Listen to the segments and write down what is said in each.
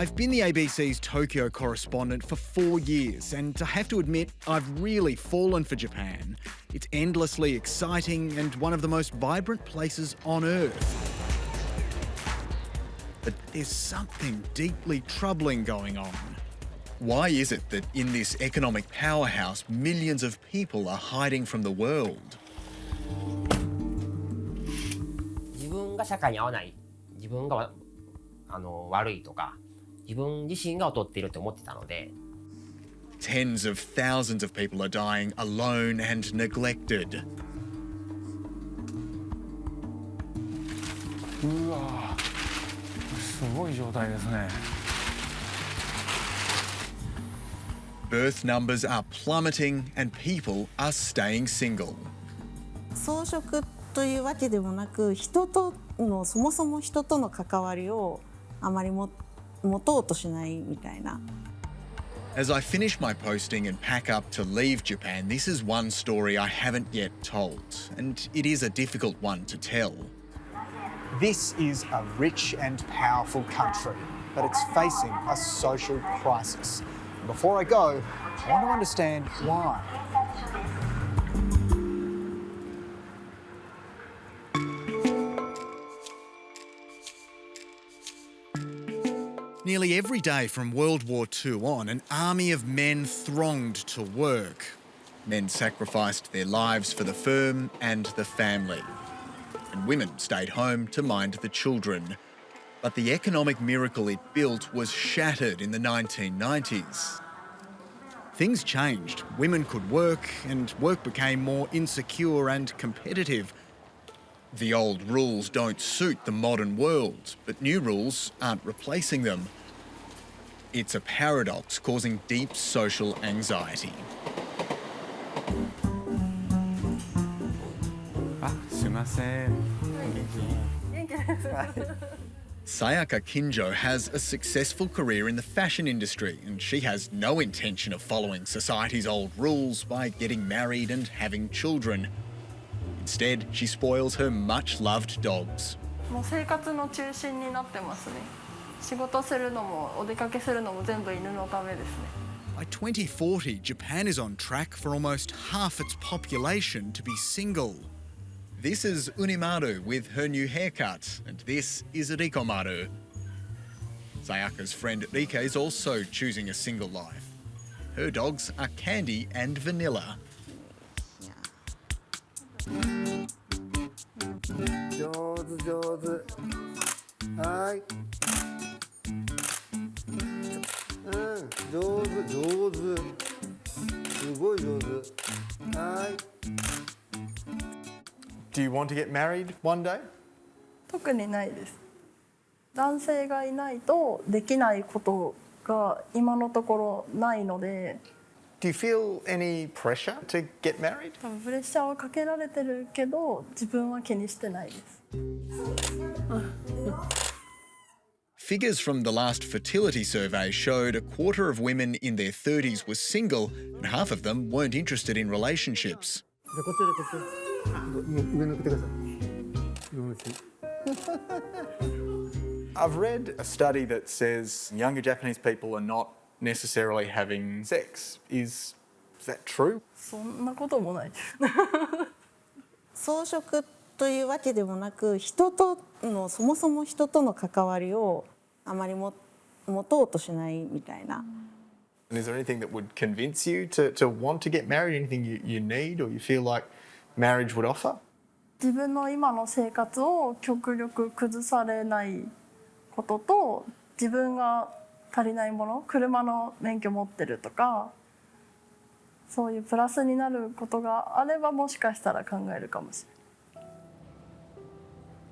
I've been the ABC's Tokyo correspondent for 4 years, and I have to admit, I've really fallen for Japan. It's endlessly exciting and one of the most vibrant places on Earth. But there's something deeply troubling going on. Why is it that in this economic powerhouse, millions of people are hiding from the world? 自分が社会に合わない、自分が悪いとか、自分自身が劣っていると思ってたので。Tens of thousands of people are dying alone and neglected. うわ、すごい状態ですね。Birth numbers are plummeting and people are staying single. 装飾というわけでもなく、人とのそもそも人との関わりをあまり持とうとしないみたいな。As I finish my posting and pack up to leave Japan, this is one story I haven't yet told, and it is a difficult one to tell. This is a rich and powerful country, but it's facing a social crisis. Before I go, I want to understand why. Nearly every day from World War II on, an army of men thronged to work. Men sacrificed their lives for the firm and the family. And women stayed home to mind the children. But the economic miracle it built was shattered in the 1990s. Things changed. Women could work, and work became more insecure and competitive. The old rules don't suit the modern world, but new rules aren't replacing them. It's a paradox causing deep social anxiety. あ、すいません。 Sayaka Kinjo has a successful career in the fashion industry, and she has no intention of following society's old rules by getting married and having children. Instead, she spoils her much-loved dogs. もう生活の中心になってますね。仕事するのもお出かけするのも全部犬のためですね。By 2040, Japan is on track for almost half its population to be single. This is Unimaru with her new haircut, and this is Rikomaru. Sayaka's friend Rika is also choosing a single life. Her dogs are Candy and Vanilla. 上手上手。はい。上手上手。すごい上手。はい。 Do you want to get married one day? 特にないです。男性がいないとできないことが今のところないので。Do you feel any pressure to get married? 多分プレッシャーはかけられてるけど自分は気にしてないです。Figures from the last Fertility Survey showed a quarter of women in their 30s were single, and half of them weren't interested in relationships. じゃあこっちでこっち。上抜けてください。上向き。 I've read a study that says younger Japanese people are not necessarily having sex. Is that true? そんなこともない。装飾というわけでもなく、人とのそもそも人との関わりをあまり持とうとしないみたいな。 And is there anything that would convince you to want to get married? Anything you need or you feel like marriage would offer? 自分の今の生活を極力崩されないことと、自分が足りないもの、車の免許持ってるとか、そういうプラスになることがあればもしかしたら考えるかもしれない。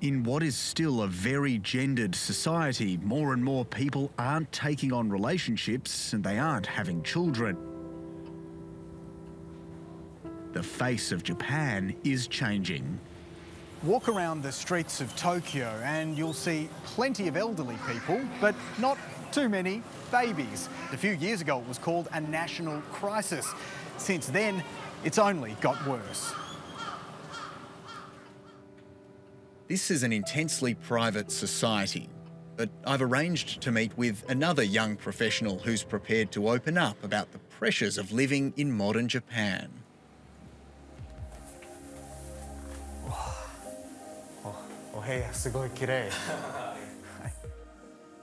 In what is still a very gendered society, more and more people aren't taking on relationships and they aren't having children. The face of Japan is changing. Walk around the streets of Tokyo and you'll see plenty of elderly people, but not too many babies. A few years ago it was called a national crisis. Since then, it's only got worse. This is an intensely private society. But I've arranged to meet with another young professional who's prepared to open up about the pressures of living in modern Japan.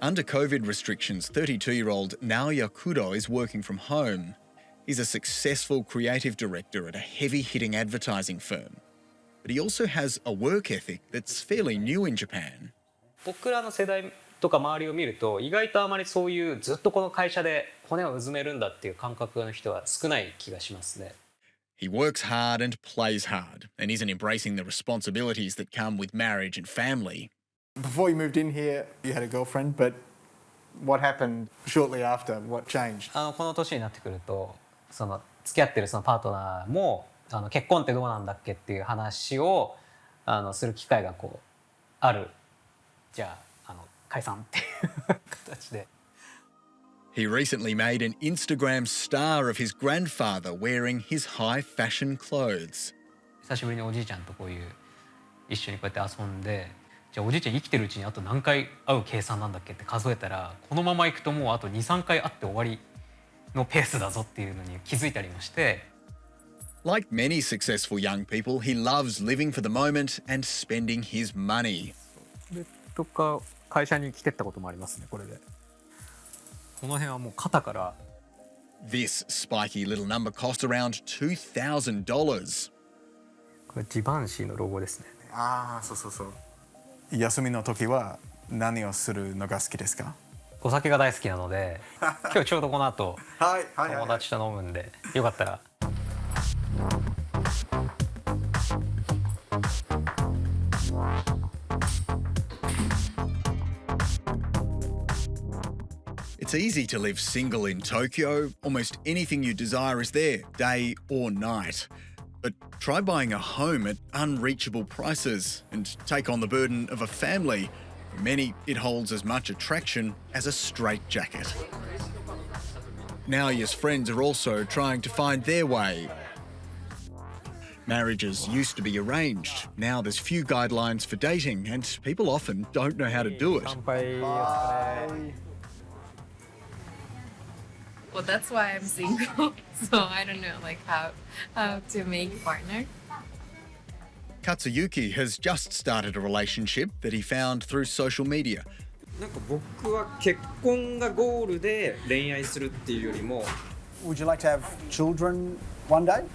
Under COVID restrictions, 32-year-old Naoya Kuro is working from home. He's a successful creative director at a heavy-hitting advertising firm. But he also has a work ethic that's fairly new in Japan. 僕らの世代とか周りを見ると意外とあまりそういうずっとこの会社で骨をうずめるんだっていう感覚の人は少ない気がしますね。He works hard and plays hard and isn't embracing the responsibilities that come with marriage and family. Before you moved in here, you had a girlfriend, but what happened shortly after? What changed? この年になってくるとその付き合ってるそのパートナーも結婚ってどうなんだっけっていう話をする機会がこうある。じゃあ解散っていう形で。He recently made an Instagram star of his grandfather wearing his high fashion clothes. 久しぶりにおじいちゃんとこういう一緒にこうやって遊んで、じゃあおじいちゃん生きてるうちにあと何回会う計算なんだっけって数えたら、このままいくともうあと 2,3 回会って終わりのペースだぞっていうのに気づいたりもして。Like many successful young people, he loves living for the moment and spending his money. とか会社に来てったこともありますね、これで。この辺はもう肩から。This spiky little number cost around $2,000. これジバンシーのロゴですね。ああ、そうそうそう。休みの時は何をするのが好きですか？お酒が大好きなので、今日ちょうどこの後友達と飲むんで、よかったら。It's easy to live single in Tokyo. Almost anything you desire is there, day or night. But try buying a home at unreachable prices and take on the burden of a family. For many, it holds as much attraction as a straitjacket. Naoya's friends are also trying to find their way. Marriages used to be arranged. Now there's few guidelines for dating and people often don't know how to do it. Well, that's why I'm single. So I don't know like how to make a partner. Katsuyuki has just started a relationship that he found through social media. なんか僕は結婚がゴールで恋愛するっていうよりも Would you like to have children one day?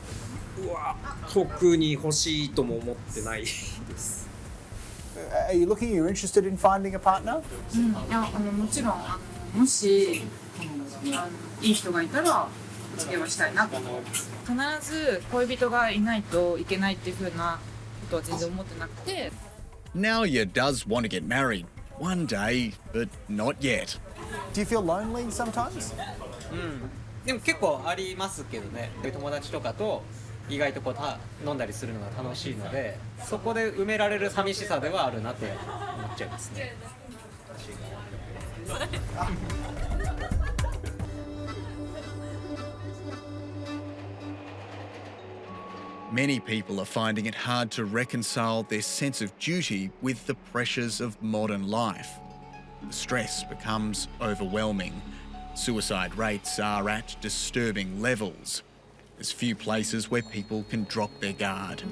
うわ特に欲しいとも思ってないです。Are you looking, you're interested in finding a partner? いやもちろんもしいい人がいたらお付き合いはしたいなと思います。必ず恋人がいないといけないっていう風なことは全然思ってなくて。Naoya does want to get married one day, but not yet. Do you feel lonely sometimes? でも結構ありますけどね。友達とかと意外とこう飲んだりするのが楽しいので、そこで埋められる寂しさではあるなって思っちゃいますね。Many people are finding it hard to reconcile their sense of duty with the pressures of modern life. The stress becomes overwhelming. Suicide rates are at disturbing levels. There's few places where people can drop their guard.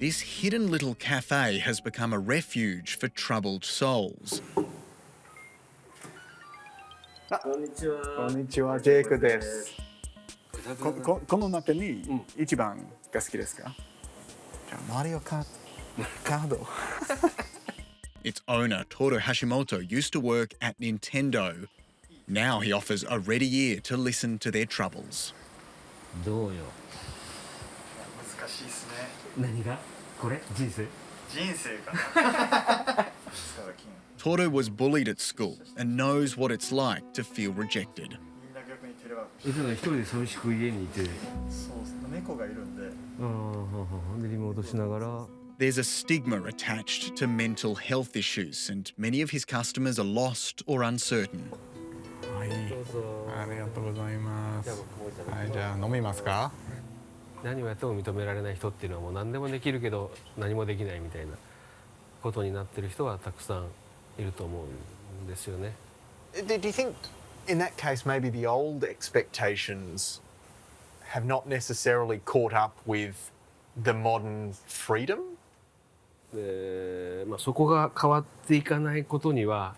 This hidden little cafe has become a refuge for troubled souls. こんにちは。こんにちは、ジェイクです。この中に一番が好きですか？じゃあマリオカード。Its owner, Toru Hashimoto, used to work at Nintendo. Now he offers a ready ear to listen to their troubles. どうよ。難しいですね。何が？これ？人生？人生か。Toru was bullied at school and knows what it's like to feel rejected. いつも一人で寂しく家にいて。そう猫がいるんで。でリモートしながら。There's a stigma attached to mental health issues, and many of his customers are lost or uncertain. はい、ありがとうございます。はい、じゃあ飲みますか？何をやっても認められない人っていうのはもう何でもできるけど何もできないみたいなことになってる人はたくさんいると思うんですよね。Do you think in that case maybe the old expectations have not necessarily caught up with the modern freedom? そこが変わっていかないことには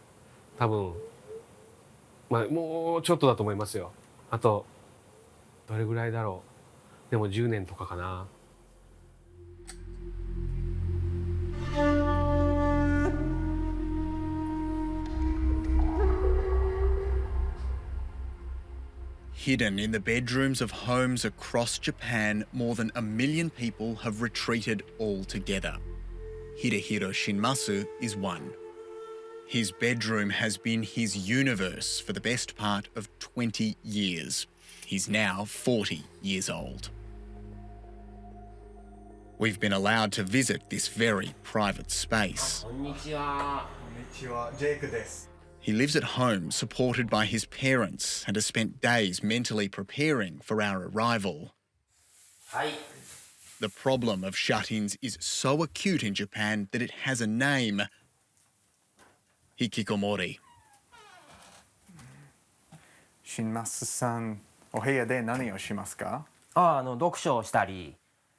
多分、もうちょっとだと思いますよ。あとどれぐらいだろう。でも10年とかかな。Hidden in the bedrooms of homes across Japan, more than 1 million people have retreated altogether. Hidehiro Shinmasu is one. His bedroom has been his universe for the best part of 20 years. He's now 40 years old. We've been allowed to visit this very private space. こんにちは。Jake です。He lives at home, supported by his parents, and has spent days mentally preparing for our arrival. はい。 The problem of shut-ins is so acute in Japan that it has a name: Hikikomori. 新増さん、お部屋で何をしますか？読書をしたり、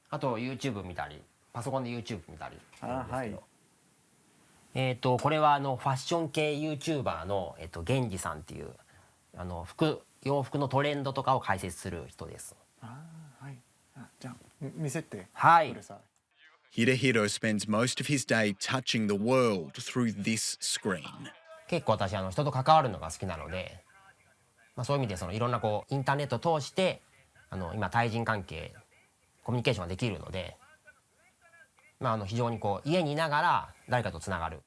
あと YouTube 見たり、パソコンで YouTube 見たり。はい。これはファッション系 YouTuber の源氏さんっていう洋服のトレンドとかを解説する人です。じゃあ見せてください。Hidehiro spends most of his day touching the world through this screen. 結構私人と関わるのが好きなので、そういう意味でいろんなインターネットを通して今対人関係コミュニケーションができるので、非常に家にいながら誰かとつながる。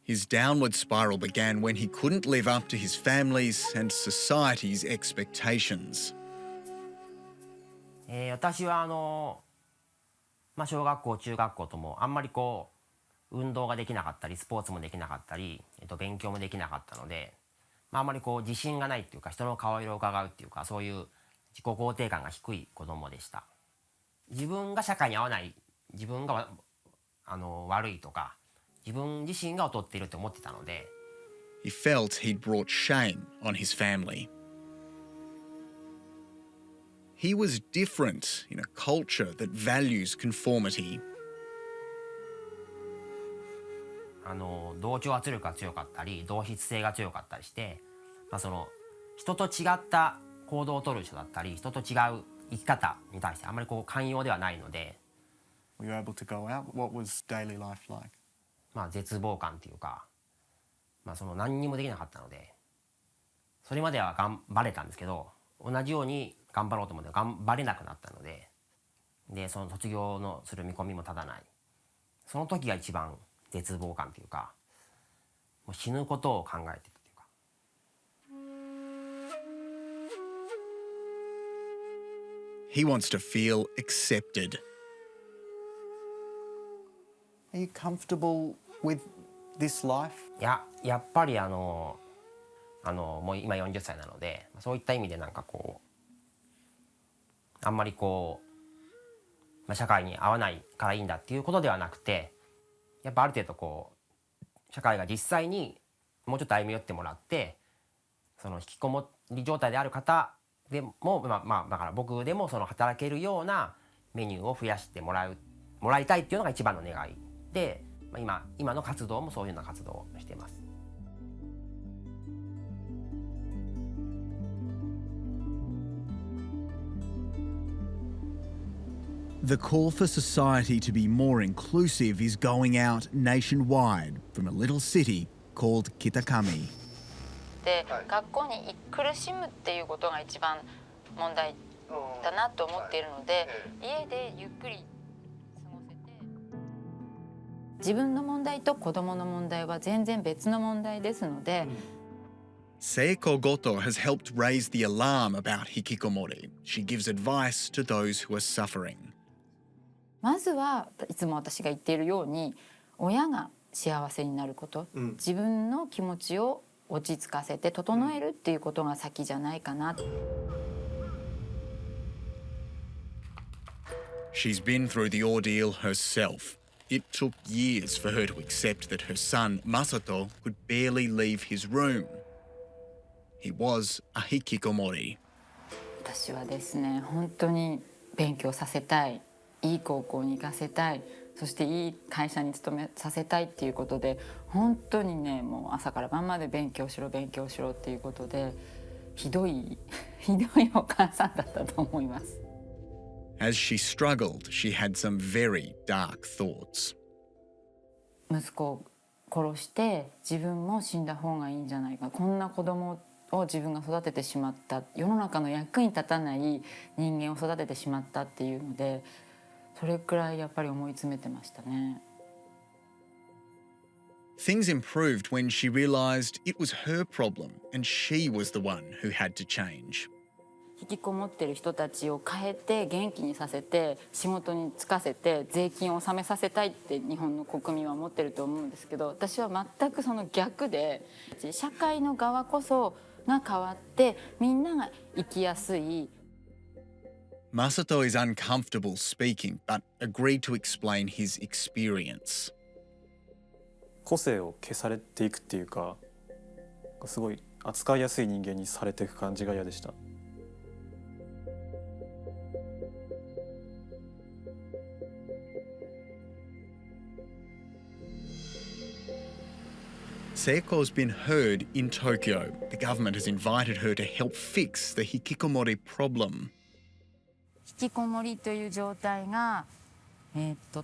His downward spiral began when he couldn't live up to his family's and society's expectations. 私は小学校中学校ともあんまり運動ができなかったりスポーツもできなかったり、勉強もできなかったので、あんまり自信がないっていうか、人の顔色を伺うっていうか、そういう自己肯定感が低い子供でした。自分が社会に合わない、自分が悪いとか、自分自身が劣っていると思ってたので。He felt he'd brought shame on his family. He was different in a culture that values conformity. 同調圧力が強かったり、同質性が強かったりして、人と違った行動を取る人だったり、人と違う生き方に対してあんまり寛容ではないので。Were you able to go out? What was daily life like? 絶望感というか、何にもできなかったので、それまでは頑張れたんですけど、同じように頑張ろうと思って頑張れなくなったので、その卒業のする見込みも立たない。その時が一番絶望感というか、もう死ぬことを考えているというか。He wants to feel accepted. Are you comfortable with this life? やっぱりもう今40歳なので、そういった意味であんまり社会に合わないからいいんだっていうことではなくて、やっぱある程度社会が実際にもうちょっと歩み寄ってもらって、引きこもり状態である方でもだから僕でも働けるようなメニューを増やしてもらいたいっていうのが一番の願いで、今の活動もそういうような活動をしています。The call for society to be more inclusive is going out nationwide from a little city called Hikikomori. で、学校に苦しむっていうことが一番問題だなと思っているので、家でゆっくり過ごせて、自分の問題と子供の問題は全然別の問題ですので。Sayaka Goto has helped raise the alarm about hikikomori. She gives advice to those who are suffering. まずはいつも私が言っているように、親が幸せになること、自分の気持ちを落ち着かせて整えるっていうことが先じゃないかな。She's been through the ordeal herself. It took years for her to accept that her son, Masato, could barely leave his room. He was a hikikomori. 私はですね、本当に勉強させたい、いい高校に行かせたい、そしていい会社に勤めさせたいっていうことで、本当にね、もう朝から晩まで勉強しろっていうことで、ひどいお母さんだったと思います。As she struggled, she had some very dark thoughts. 息子を殺して自分も死んだ方がいいんじゃないか、こんな子供を自分が育ててしまった、世の中の役に立たない人間を育ててしまったっていうので、それくらいやっぱり思い詰めてましたね。Things improved when she realised it was her problem and she was the one who had to change. 引きこもってる人たちを変えて元気にさせて仕事に就かせて税金を納めさせたいって日本の国民は思ってると思うんですけど、私は全くその逆で、社会の側こそが変わってみんなが生きやすい。Masato is uncomfortable speaking, but agreed to explain his experience. 個性を消されていくっていうか、すごい扱いやすい人間にされていく感じが嫌でした。Sayako's been heard in Tokyo. The government has invited her to help fix the hikikomori problem. 引きこもりという状態が、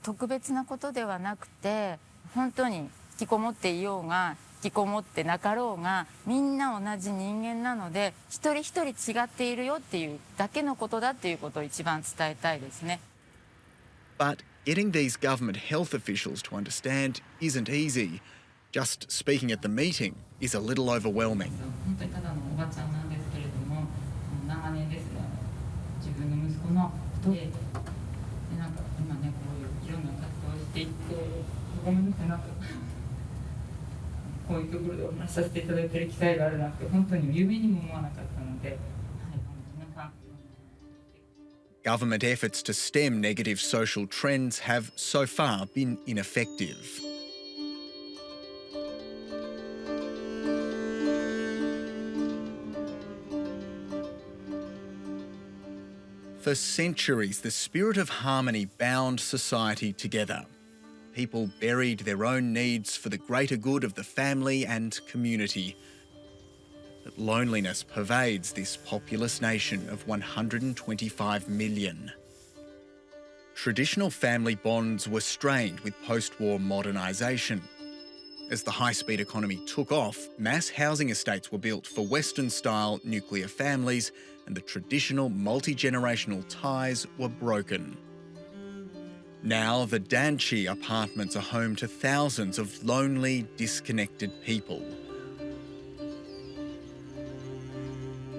特別なことではなくて、本当に引きこもっていようが引きこもってなかろうがみんな同じ人間なので、一人一人違っているよっていうだけのことだっていうことを一番伝えたいですね。But getting these government health officials to understand isn't easy. Just speaking at the meeting is a little overwhelming. 本当にただのおばちゃんなんですけれども、長年ですね、自分の息子のことで、なんか今ね、こういういろんな活動をしていって、ごめんなさい、なんかこういうところでお話しさせていただいている機会があるなんて本当に夢にも思わなかったので、Government efforts to stem negative social trends have so far been ineffective. For centuries, the spirit of harmony bound society together. People buried their own needs for the greater good of the family and community. But loneliness pervades this populous nation of 125 million. Traditional family bonds were strained with post-war modernisation. As the high-speed economy took off, mass housing estates were built for Western-style nuclear families, and the traditional multi-generational ties were broken. Now, the Danchi apartments are home to thousands of lonely, disconnected people.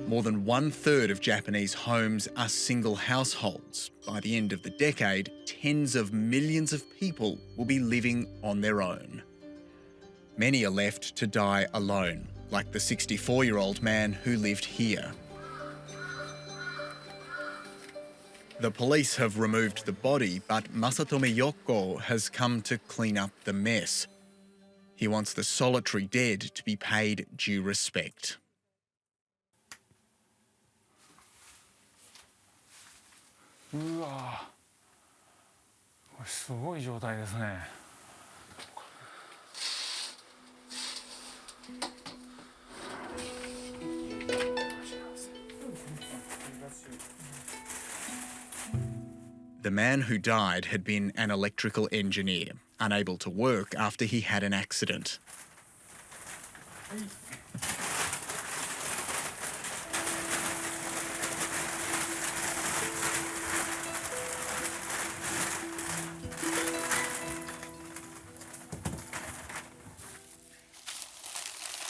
More than 1/3 of Japanese homes are single households. By the end of the decade, tens of millions of people will be living on their own. Many are left to die alone, like the 64-year-old man who lived here. The police have removed the body, but Masatomi Yoko has come to clean up the mess. He wants the solitary dead to be paid due respect. うわ、これすごい状態ですね。The man who died had been an electrical engineer, unable to work after he had an accident.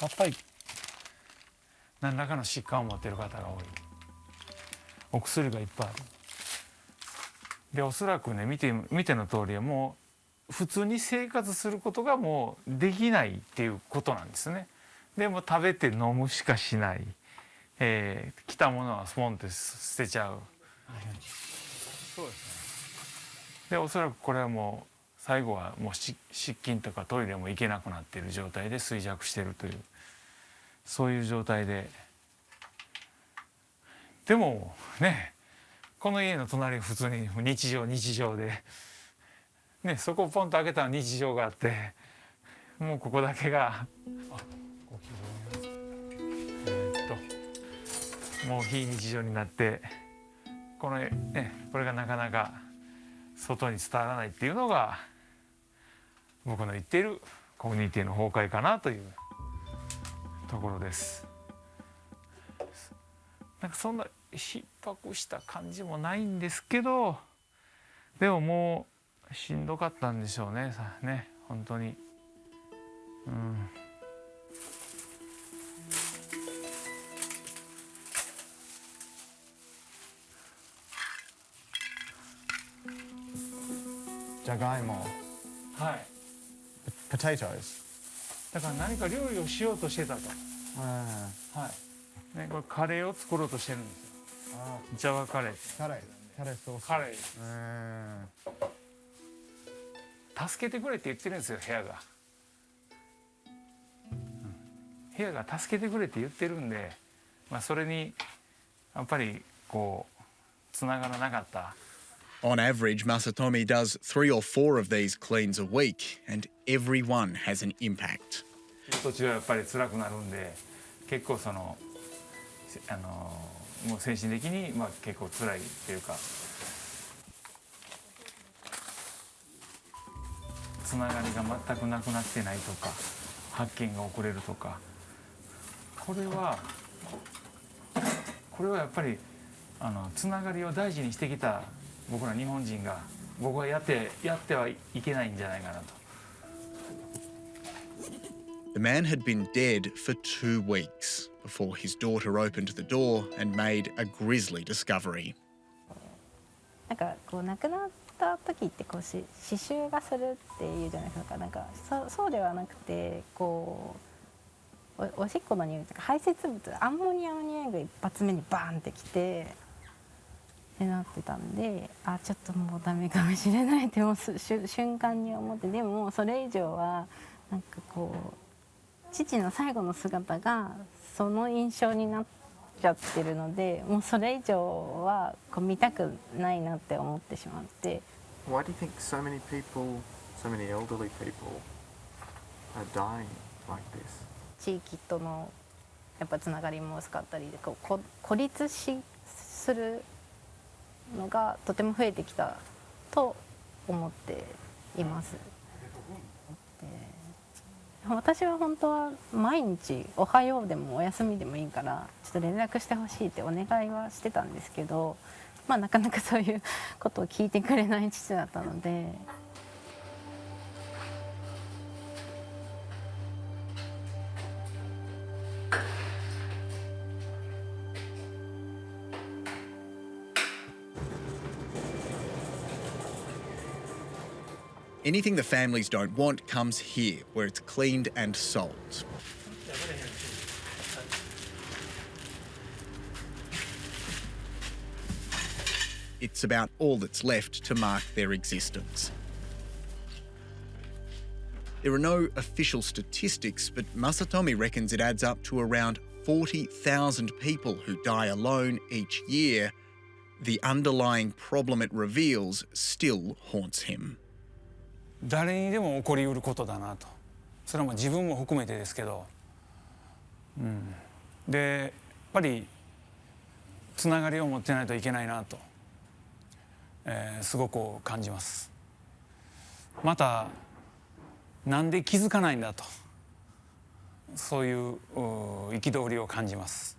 やっぱり何らかの疾患を持っている方が多い。お薬がいっぱいある。でおそらくね見ての通りもう普通に生活することがもうできないっていうことなんですね。でも食べて飲むしかしない、来たものはスポンって捨てちゃう。そうですね。でおそらくこれはもう最後はもう失禁とかトイレも行けなくなっている状態で衰弱しているというそういう状態で、でもねこの家の隣普通に日常で、ね、そこをポンと開けたら日常があって、もうここだけがもう非日常になって、これがなかなか外に伝わらないっていうのが僕の言っているコミュニティの崩壊かなというところです。なんかそんな逼迫した感じもないんですけど、でももうしんどかったんでしょうね、本当に。じゃがいも。はい。Potatoes。だから何か料理をしようとしてたと。はい。ね、これカレーを作ろうとしてるんですよ。ジャワカレー。カレーソース。カレー。助けてくれって言ってるんですよ、部屋が。部屋が助けてくれって言ってるんで、それにやっぱりこうつながらなかった。On average, Masatomi does 3 or 4 of these cleans a week, and every one has an impact. 途中はやっぱり辛くなるんで、結構もう精神的に結構辛いっていうか、つながりが全くなくなってないとか、発見が遅れるとか、これはやっぱりつながりを大事にしてきた僕ら日本人が僕はやってはいけないんじゃないかなと。The man had been dead for 2 weeks before his daughter opened the door and made a grisly discovery. なんかこう亡くなった時ってこう刺繍がするっていうじゃないですか。なんかそうではなくてこうおしっこの匂いとか排泄物アンモニアの匂いが一発目にバーンってきてってなってたんで、ちょっともうダメかもしれないってもう瞬間に思って、でもそれ以上はなんかこう父の最後の姿がその印象になっちゃってるので、もうそれ以上はこう見たくないなって思ってしまって。Why do you think so many people, so many elderly people, are dying like this? 地域とのやっぱつながりも薄かったりで、孤立するのがとても増えてきたと思っています。私は本当は毎日おはようでもお休みでもいいからちょっと連絡してほしいってお願いはしてたんですけど、なかなかそういうことを聞いてくれない父だったので。Anything the families don't want comes here, where it's cleaned and sold. It's about all that's left to mark their existence. There are no official statistics, but Masatomi reckons it adds up to around 40,000 people who die alone each year. The underlying problem it reveals still haunts him. 誰にでも起こりうることだなと、それは自分も含めてですけど、でやっぱりつながりを持ってないといけないなと、すごく感じます。またなんで気づかないんだと、そういう憤りを感じます。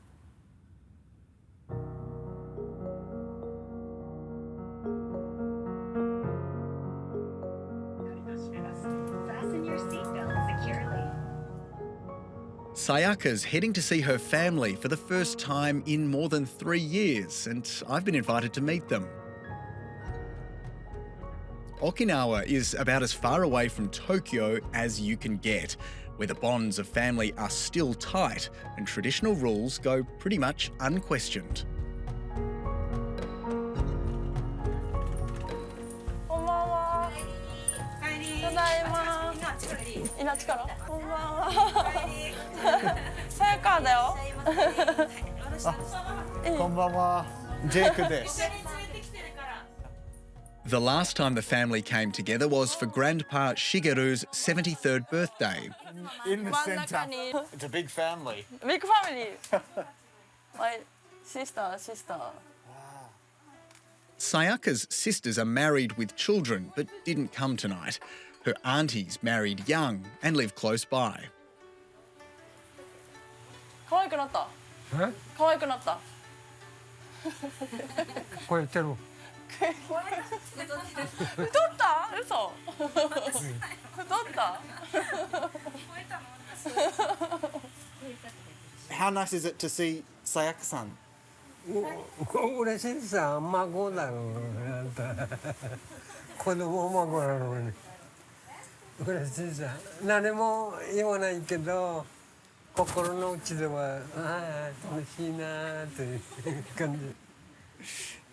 Sayaka's heading to see her family for the first time in more than 3 years, and I've been invited to meet them. Okinawa is about as far away from Tokyo as you can get, where the bonds of family are still tight and traditional rules go pretty much unquestioned. ございます。いなちからこんばんは。さやかだよ。こんばんは。ジェイクです。The last time the family came together was for Grandpa Shigeru's 73rd birthday. In the centre. It's a big family. Big family. My sister. Sayaka's sisters are married with children but didn't come tonight. Her aunties married young and live close by. 可愛くなった。可愛くなった。これてる。太った嘘太った How nice is it to see Sayaka-san? 嬉しいさ、孫だろうあんた子供孫なのに嬉しいさ。何も言わないけど心の内ではああ楽しいなという感じ。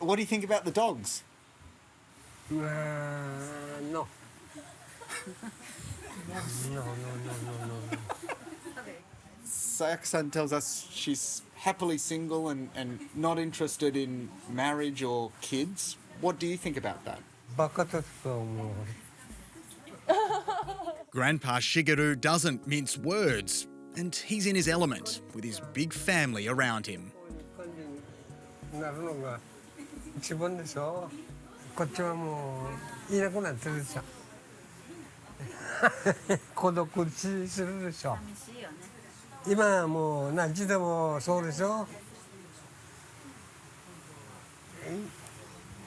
What do you think about the dogs? No. No. Sayaka-san tells us she's happily single and not interested in marriage or kids. What do you think about that? バカだと思う。Grandpa Shigeru doesn't mince words, and he's in his element with his big family around him. なるのが一番でしょ。こっちはもういなくなってるでしょ。孤独死するでしょ。今はもう何時でもそうでしょ。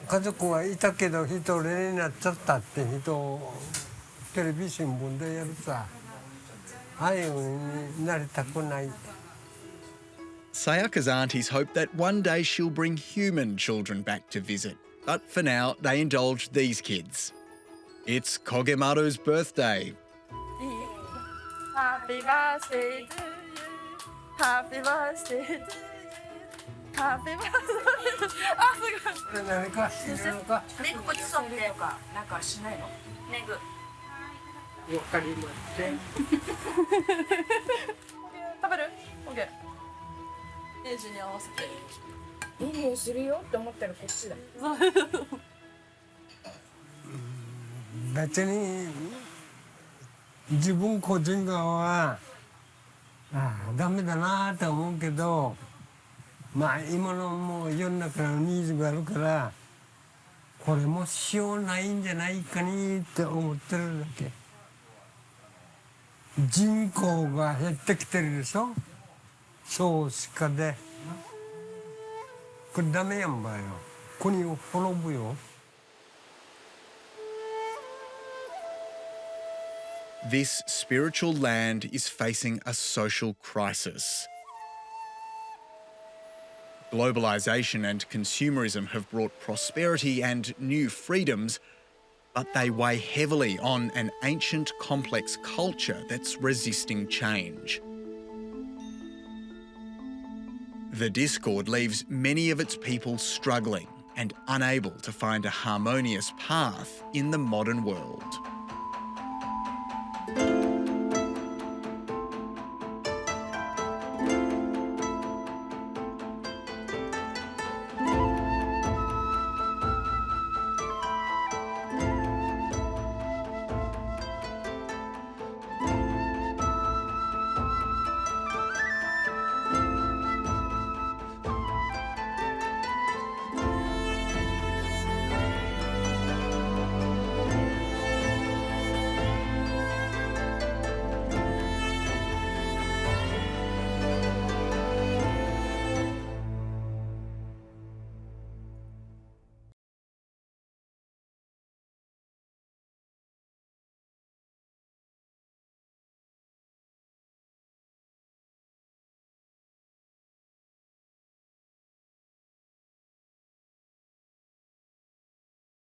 家族はいたけど一人になっちゃったって人をテレビ新聞でやるさ。ああいうになりたくない。Sayaka's aunties hope that one day she'll bring human children back to visit. But for now, they indulge these kids. It's Kogemaru's birthday. Happy birthday to you. Happy birthday to you. Happy birthday. あ、すごい。何かネグごちそうってとかなんかしないの？ネグ。わかりません。食べる？オッケー。エイジに合わせて。いい匂いするよって思ったらこっちだ。別に自分個人側はダメだなと思うけど、まあ今のもう世の中のニーズがあるからこれもしようないんじゃないかにって思ってるだけ。人口が減ってきてるでしょ。少子化でこれダメやんばよ。国を滅ぶよ。This spiritual land is facing a social crisis. Globalisation and consumerism have brought prosperity and new freedoms, but they weigh heavily on an ancient, complex culture that's resisting change. The discord leaves many of its people struggling and unable to find a harmonious path in the modern world.